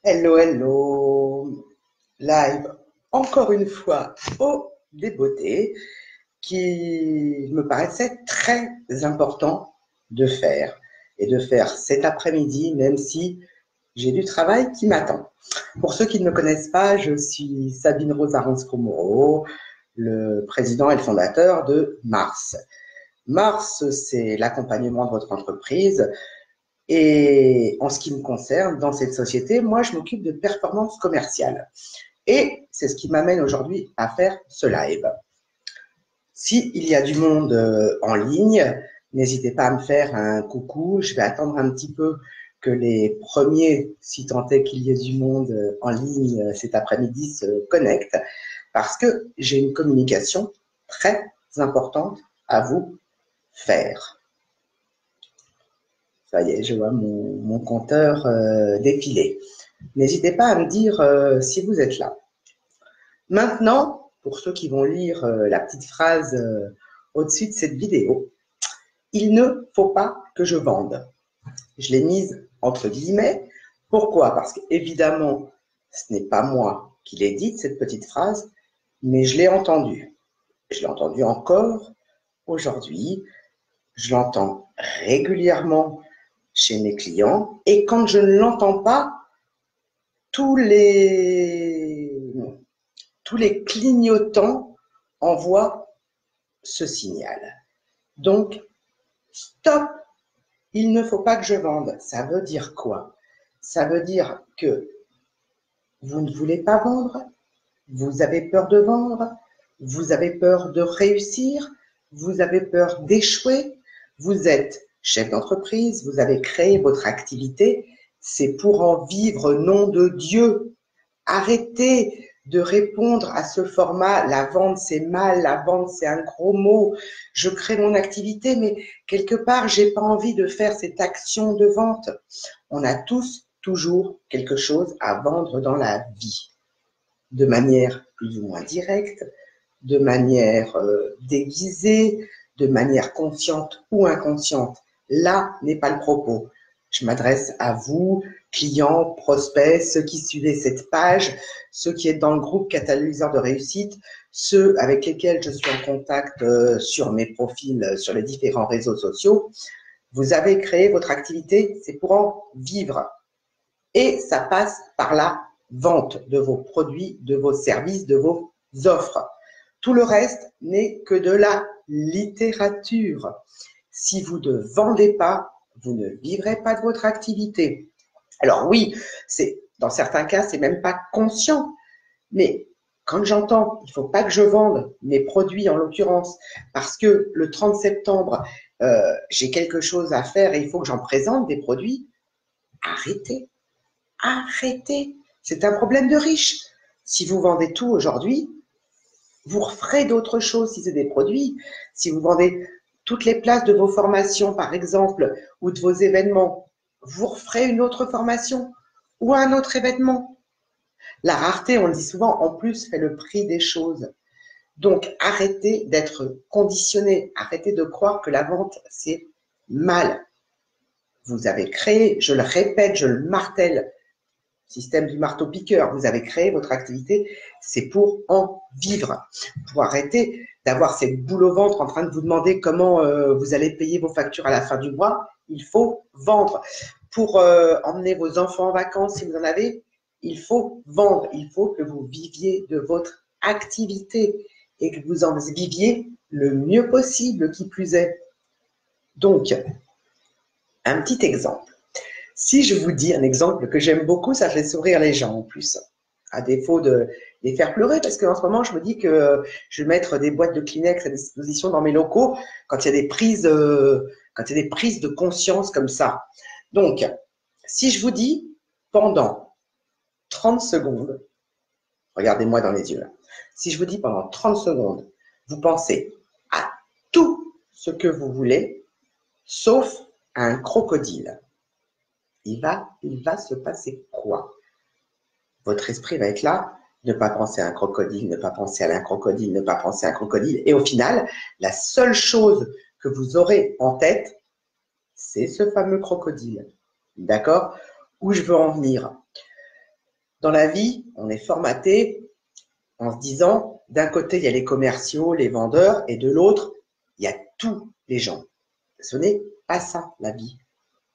Hello, hello, live encore une fois au des beautés qui me paraissait très important de faire et de faire cet après-midi, même si j'ai du travail qui m'attend. Pour ceux qui ne me connaissent pas, je suis Sabine Rosa Ronsco-Moreau, le président et le fondateur de Mars. Mars, c'est l'accompagnement de votre entreprise. Et en ce qui me concerne, dans cette société, moi, je m'occupe de performance commerciale. Et c'est ce qui m'amène aujourd'hui à faire ce live. S'il y a du monde en ligne, n'hésitez pas à me faire un coucou. Je vais attendre un petit peu que les premiers, si tant est qu'il y ait du monde en ligne cet après-midi, se connectent, parce que j'ai une communication très importante à vous faire. Ça y est, je vois mon compteur défiler. N'hésitez pas à me dire si vous êtes là. Maintenant, pour ceux qui vont lire la petite phrase au-dessus de cette vidéo, il ne faut pas que je vende. Je l'ai mise entre guillemets. Pourquoi? Parce qu'évidemment, ce n'est pas moi qui l'ai dite, cette petite phrase, mais je l'ai entendue. Je l'ai entendue encore aujourd'hui. Je l'entends régulièrement chez mes clients. Et quand je ne l'entends pas, tous les clignotants envoient ce signal. Donc, stop, il ne faut pas que je vende. Ça veut dire quoi? Ça veut dire que vous ne voulez pas vendre, vous avez peur de vendre, vous avez peur de réussir, vous avez peur d'échouer, vous êtes chef d'entreprise, vous avez créé votre activité, c'est pour en vivre, nom de Dieu. Arrêtez de répondre à ce format. La vente, c'est mal. La vente, c'est un gros mot. Je crée mon activité, mais quelque part, j'ai pas envie de faire cette action de vente. On a tous toujours quelque chose à vendre dans la vie, de manière plus ou moins directe, de manière déguisée, de manière consciente ou inconsciente. Là n'est pas le propos. Je m'adresse à vous, clients, prospects, ceux qui suivez cette page, ceux qui êtes dans le groupe Catalyseur de réussite, ceux avec lesquels je suis en contact sur mes profils, sur les différents réseaux sociaux. Vous avez créé votre activité, c'est pour en vivre. Et ça passe par la vente de vos produits, de vos services, de vos offres. Tout le reste n'est que de la littérature. Si vous ne vendez pas, vous ne vivrez pas de votre activité. Alors oui, dans certains cas, c'est même pas conscient. Mais quand j'entends, il ne faut pas que je vende mes produits en l'occurrence, parce que le 30 septembre, j'ai quelque chose à faire et il faut que j'en présente des produits, arrêtez. Arrêtez. C'est un problème de riche. Si vous vendez tout aujourd'hui, vous referez d'autres choses si c'est des produits. Si vous vendez toutes les places de vos formations, par exemple, ou de vos événements, vous referez une autre formation ou un autre événement. La rareté, on le dit souvent, en plus, fait le prix des choses. Donc, arrêtez d'être conditionné. Arrêtez de croire que la vente, c'est mal. Vous avez créé, je le répète, je le martèle, système du marteau-piqueur, vous avez créé votre activité, c'est pour en vivre, pour arrêter d'avoir cette boule au ventre en train de vous demander comment vous allez payer vos factures à la fin du mois. Il faut vendre. Pour emmener vos enfants en vacances, si vous en avez, il faut vendre. Il faut que vous viviez de votre activité et que vous en viviez le mieux possible, qui plus est. Donc, un petit exemple. Si je vous dis un exemple que j'aime beaucoup, ça fait sourire les gens en plus, à défaut de les faire pleurer, parce qu'en ce moment, je me dis que je vais mettre des boîtes de Kleenex à disposition dans mes locaux quand il y a des prises, de conscience comme ça. Donc, si je vous dis pendant 30 secondes, regardez-moi dans les yeux là, si je vous dis pendant 30 secondes, vous pensez à tout ce que vous voulez, sauf à un crocodile. Il va se passer quoi? Votre esprit va être là, ne pas penser à un crocodile, ne pas penser à un crocodile, ne pas penser à un crocodile. Et au final, la seule chose que vous aurez en tête, c'est ce fameux crocodile. D'accord? Où je veux en venir? Dans la vie, on est formaté en se disant, d'un côté, il y a les commerciaux, les vendeurs, et de l'autre, il y a tous les gens. Ce n'est pas ça, la vie.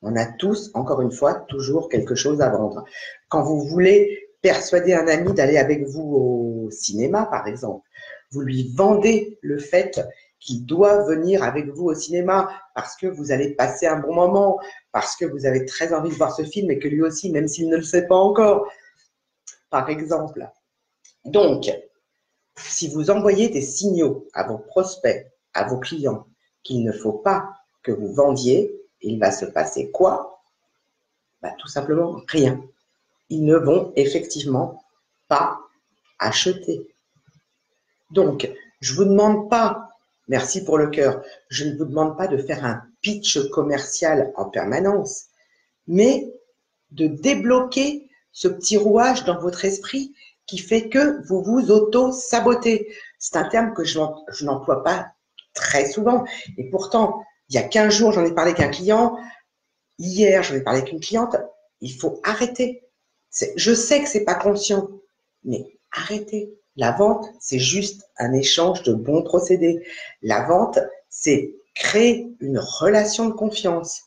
On a tous, encore une fois, toujours quelque chose à vendre. Quand vous voulez persuader un ami d'aller avec vous au cinéma, par exemple, vous lui vendez le fait qu'il doit venir avec vous au cinéma parce que vous allez passer un bon moment, parce que vous avez très envie de voir ce film et que lui aussi, même s'il ne le sait pas encore, par exemple. Donc, si vous envoyez des signaux à vos prospects, à vos clients, qu'il ne faut pas que vous vendiez, il va se passer quoi? Tout simplement rien. Ils ne vont effectivement pas acheter. Donc, je ne vous demande pas, merci pour le cœur, je ne vous demande pas de faire un pitch commercial en permanence, mais de débloquer ce petit rouage dans votre esprit qui fait que vous vous auto-sabotez. C'est un terme que je n'emploie pas très souvent. Et pourtant, il y a 15 jours, j'en ai parlé avec un client. Hier, j'en ai parlé avec une cliente. Il faut arrêter. Je sais que c'est pas conscient, mais arrêtez. La vente, c'est juste un échange de bons procédés. La vente, c'est créer une relation de confiance.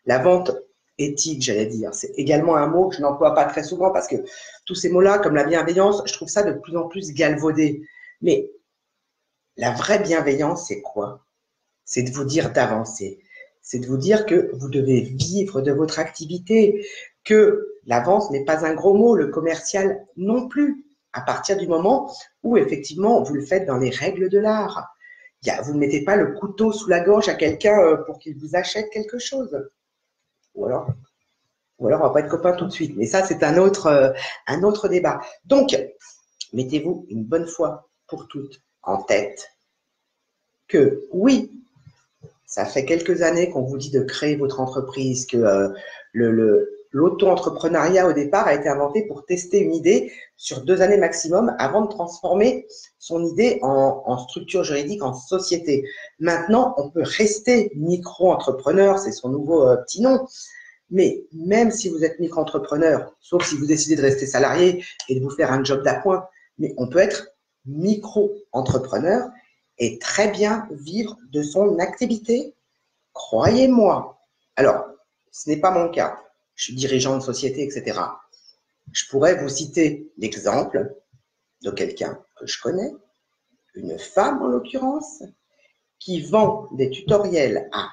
La vente éthique, j'allais dire, c'est également un mot que je n'emploie pas très souvent parce que tous ces mots-là, comme la bienveillance, je trouve ça de plus en plus galvaudé. Mais la vraie bienveillance, c'est quoi? C'est de vous dire d'avancer. C'est de vous dire que vous devez vivre de votre activité, que la vente n'est pas un gros mot, le commercial non plus, à partir du moment où effectivement vous le faites dans les règles de l'art. Vous ne mettez pas le couteau sous la gorge à quelqu'un pour qu'il vous achète quelque chose. Ou alors on va pas être copains tout de suite. Mais ça, c'est un autre débat. Donc, mettez-vous une bonne fois pour toutes en tête que oui, ça fait quelques années qu'on vous dit de créer votre entreprise, que l'auto-entrepreneuriat au départ a été inventé pour tester une idée sur 2 années maximum avant de transformer son idée en structure juridique, en société. Maintenant, on peut rester micro-entrepreneur, c'est son nouveau petit nom. Mais même si vous êtes micro-entrepreneur, sauf si vous décidez de rester salarié et de vous faire un job d'appoint, mais on peut être micro-entrepreneur et très bien vivre de son activité, croyez-moi. Alors, ce n'est pas mon cas. Je suis dirigeant de société, etc. Je pourrais vous citer l'exemple de quelqu'un que je connais, une femme en l'occurrence, qui vend des tutoriels à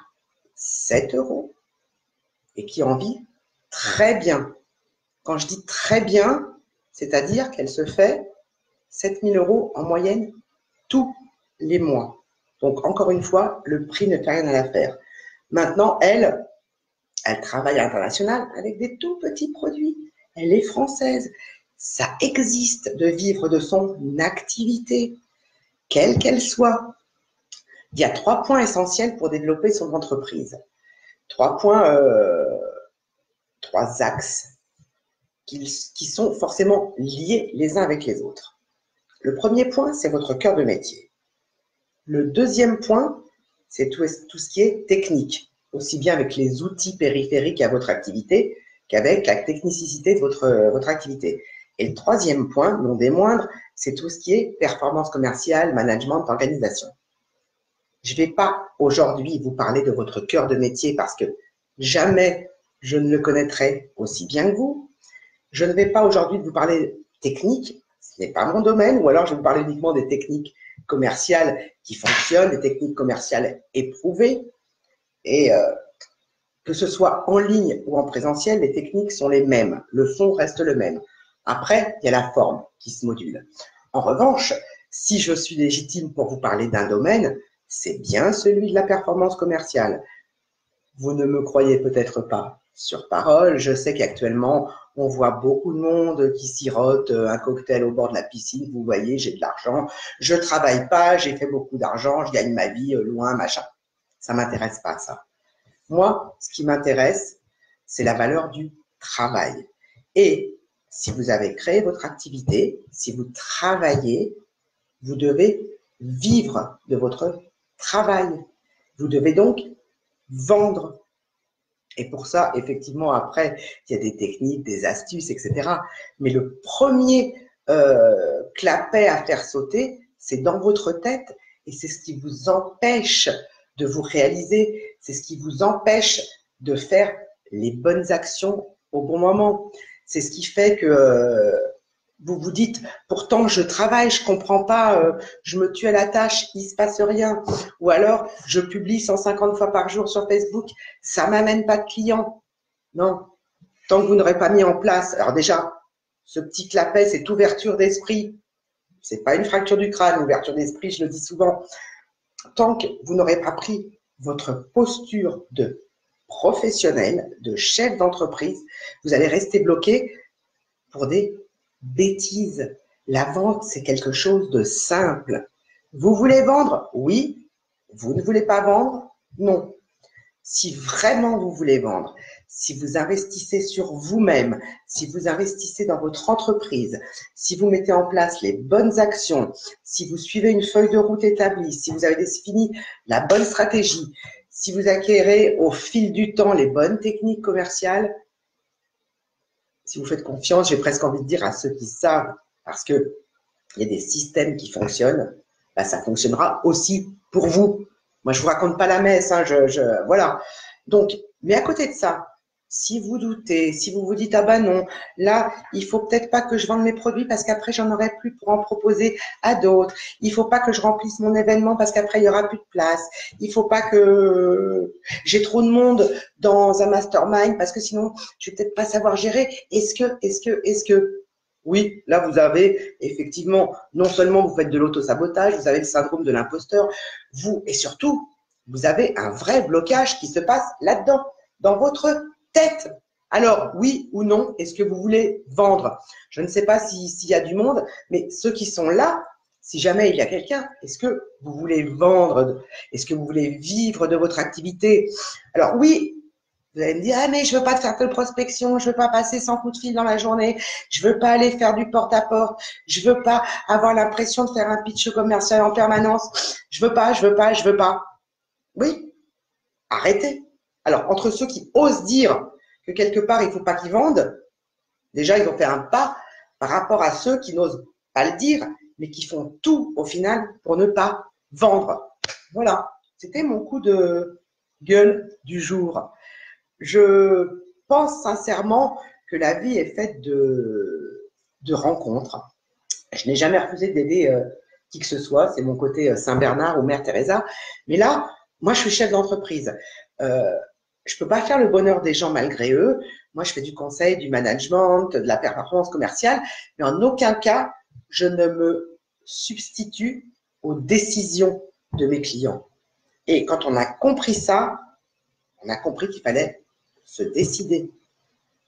7 € et qui en vit très bien. Quand je dis très bien, c'est-à-dire qu'elle se fait 7 000 € en moyenne tous les mois. Donc, encore une fois, le prix ne fait rien à l'affaire. Maintenant, elle travaille à l'international avec des tout petits produits. Elle est française. Ça existe de vivre de son activité, quelle qu'elle soit. Il y a 3 points essentiels pour développer son entreprise. 3 points, 3 axes qui sont forcément liés les uns avec les autres. Le premier point, c'est votre cœur de métier. Le deuxième point, c'est tout ce qui est technique, aussi bien avec les outils périphériques à votre activité qu'avec la technicité de votre activité. Et le troisième point, non des moindres, c'est tout ce qui est performance commerciale, management, organisation. Je ne vais pas aujourd'hui vous parler de votre cœur de métier parce que jamais je ne le connaîtrai aussi bien que vous. Je ne vais pas aujourd'hui vous parler technique, ce n'est pas mon domaine, ou alors je vais vous parler uniquement des techniques commerciales qui fonctionnent, des techniques commerciales éprouvées. Et que ce soit en ligne ou en présentiel, les techniques sont les mêmes. Le fond reste le même. Après, il y a la forme qui se module. En revanche, si je suis légitime pour vous parler d'un domaine, c'est bien celui de la performance commerciale. Vous ne me croyez peut-être pas sur parole. Je sais qu'actuellement, on voit beaucoup de monde qui sirote un cocktail au bord de la piscine. Vous voyez, j'ai de l'argent. Je ne travaille pas, j'ai fait beaucoup d'argent, je gagne ma vie loin, machin. Ça ne m'intéresse pas, ça. Moi, ce qui m'intéresse, c'est la valeur du travail. Et si vous avez créé votre activité, si vous travaillez, vous devez vivre de votre travail. Vous devez donc vendre. Et pour ça, effectivement, après, il y a des techniques, des astuces, etc. Mais le premier clapet à faire sauter, c'est dans votre tête et c'est ce qui vous empêche de vous réaliser, c'est ce qui vous empêche de faire les bonnes actions au bon moment. C'est ce qui fait que vous vous dites, pourtant je travaille, je comprends pas, je me tue à la tâche, il se passe rien. Ou alors, je publie 150 fois par jour sur Facebook, ça m'amène pas de clients. Non, tant que vous n'aurez pas mis en place, alors déjà, ce petit clapet, c'est ouverture d'esprit. C'est pas une fracture du crâne, ouverture d'esprit, je le dis souvent. Tant que vous n'aurez pas pris votre posture de professionnel, de chef d'entreprise, vous allez rester bloqué pour des bêtises. La vente, c'est quelque chose de simple. Vous voulez vendre? Oui. Vous ne voulez pas vendre? Non. Si vraiment vous voulez vendre, si vous investissez sur vous-même, si vous investissez dans votre entreprise, si vous mettez en place les bonnes actions, si vous suivez une feuille de route établie, si vous avez défini la bonne stratégie, si vous acquérez au fil du temps les bonnes techniques commerciales, si vous faites confiance, j'ai presque envie de dire à ceux qui savent, parce qu'il y a des systèmes qui fonctionnent, bah, ça fonctionnera aussi pour vous. Moi, je vous raconte pas la messe, hein, voilà. Donc, mais à côté de ça, si vous doutez, si vous vous dites, ah ben non, là, il faut peut-être pas que je vende mes produits parce qu'après, j'en aurai plus pour en proposer à d'autres. Il faut pas que je remplisse mon événement parce qu'après, il y aura plus de place. Il faut pas que j'ai trop de monde dans un mastermind parce que sinon, je vais peut-être pas savoir gérer. Est-ce que, oui, là, vous avez effectivement, non seulement vous faites de l'auto-sabotage, vous avez le syndrome de l'imposteur, vous, et surtout, vous avez un vrai blocage qui se passe là-dedans, dans votre tête. Alors, oui ou non, est-ce que vous voulez vendre? Je ne sais pas s'il y a du monde, mais ceux qui sont là, si jamais il y a quelqu'un, est-ce que vous voulez vendre? Est-ce que vous voulez vivre de votre activité? Alors oui, vous allez me dire, ah mais je veux pas faire de prospection, je veux pas passer 100 coups de fil dans la journée, je veux pas aller faire du porte-à-porte, je veux pas avoir l'impression de faire un pitch commercial en permanence, je veux pas. Oui, arrêtez. Alors, entre ceux qui osent dire que quelque part, il faut pas qu'ils vendent, déjà, ils ont fait un pas par rapport à ceux qui n'osent pas le dire, mais qui font tout au final pour ne pas vendre. Voilà, c'était mon coup de gueule du jour. Je pense sincèrement que la vie est faite de rencontres. Je n'ai jamais refusé d'aider qui que ce soit. C'est mon côté Saint-Bernard ou Mère Teresa. Mais là, moi, je suis chef d'entreprise. Je peux pas faire le bonheur des gens malgré eux. Moi, je fais du conseil, du management, de la performance commerciale. Mais en aucun cas, je ne me substitue aux décisions de mes clients. Et quand on a compris ça, on a compris qu'il fallait se décider,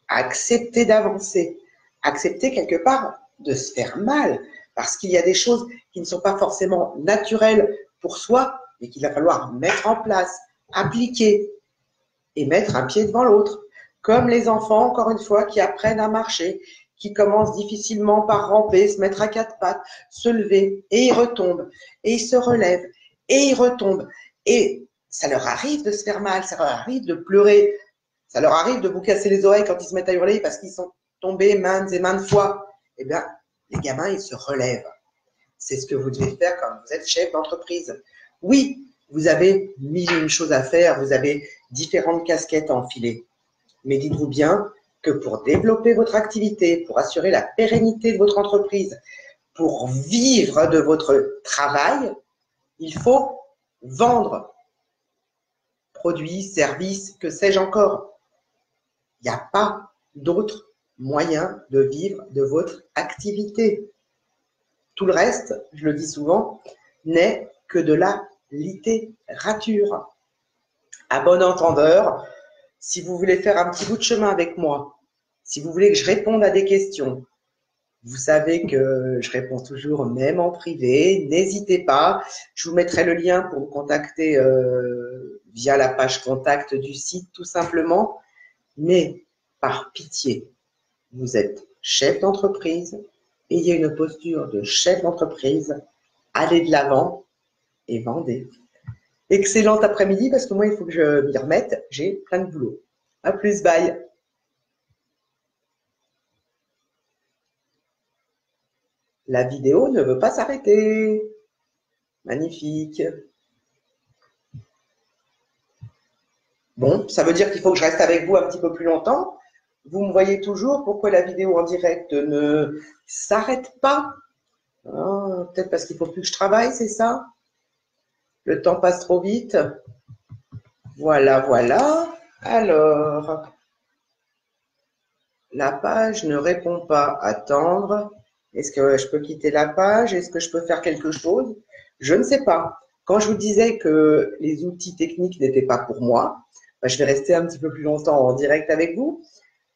accepter d'avancer, accepter quelque part de se faire mal, parce qu'il y a des choses qui ne sont pas forcément naturelles pour soi, mais qu'il va falloir mettre en place, appliquer et mettre un pied devant l'autre. Comme les enfants, encore une fois, qui apprennent à marcher, qui commencent difficilement par ramper, se mettre à quatre pattes, se lever, et ils retombent, et ils se relèvent, et ils retombent. Et ça leur arrive de se faire mal, ça leur arrive de pleurer, ça leur arrive de vous casser les oreilles quand ils se mettent à hurler parce qu'ils sont tombés maintes et maintes fois. Eh bien, les gamins, ils se relèvent. C'est ce que vous devez faire quand vous êtes chef d'entreprise. Oui, vous avez mille et une choses à faire, vous avez différentes casquettes à enfiler. Mais dites-vous bien que pour développer votre activité, pour assurer la pérennité de votre entreprise, pour vivre de votre travail, il faut vendre produits, services, que sais-je encore. Il n'y a pas d'autre moyen de vivre de votre activité. Tout le reste, je le dis souvent, n'est que de la littérature. À bon entendeur, si vous voulez faire un petit bout de chemin avec moi, si vous voulez que je réponde à des questions, vous savez que je réponds toujours, même en privé. N'hésitez pas. Je vous mettrai le lien pour me contacter via la page contact du site, tout simplement. Mais par pitié, vous êtes chef d'entreprise, ayez une posture de chef d'entreprise, allez de l'avant et vendez. Excellent après-midi parce que moi, il faut que je m'y remette. J'ai plein de boulot. À plus, bye. La vidéo ne veut pas s'arrêter. Magnifique. Bon, ça veut dire qu'il faut que je reste avec vous un petit peu plus longtemps. Vous me voyez toujours. Pourquoi la vidéo en direct ne s'arrête pas? Peut-être parce qu'il faut plus que je travaille, c'est ça? Le temps passe trop vite. Voilà, voilà. Alors, la page ne répond pas. Attendre. Est-ce que je peux quitter la page? Est-ce que je peux faire quelque chose? Je ne sais pas. Quand je vous disais que les outils techniques n'étaient pas pour moi, je vais rester un petit peu plus longtemps en direct avec vous.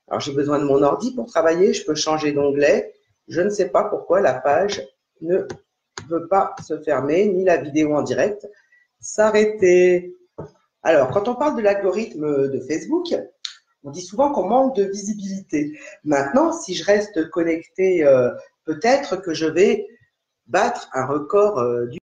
Alors, j'ai besoin de mon ordi pour travailler. Je peux changer d'onglet. Je ne sais pas pourquoi la page ne veut pas se fermer, ni la vidéo en direct s'arrêter. Alors, quand on parle de l'algorithme de Facebook, on dit souvent qu'on manque de visibilité. Maintenant, si je reste connecté, peut-être que je vais battre un record du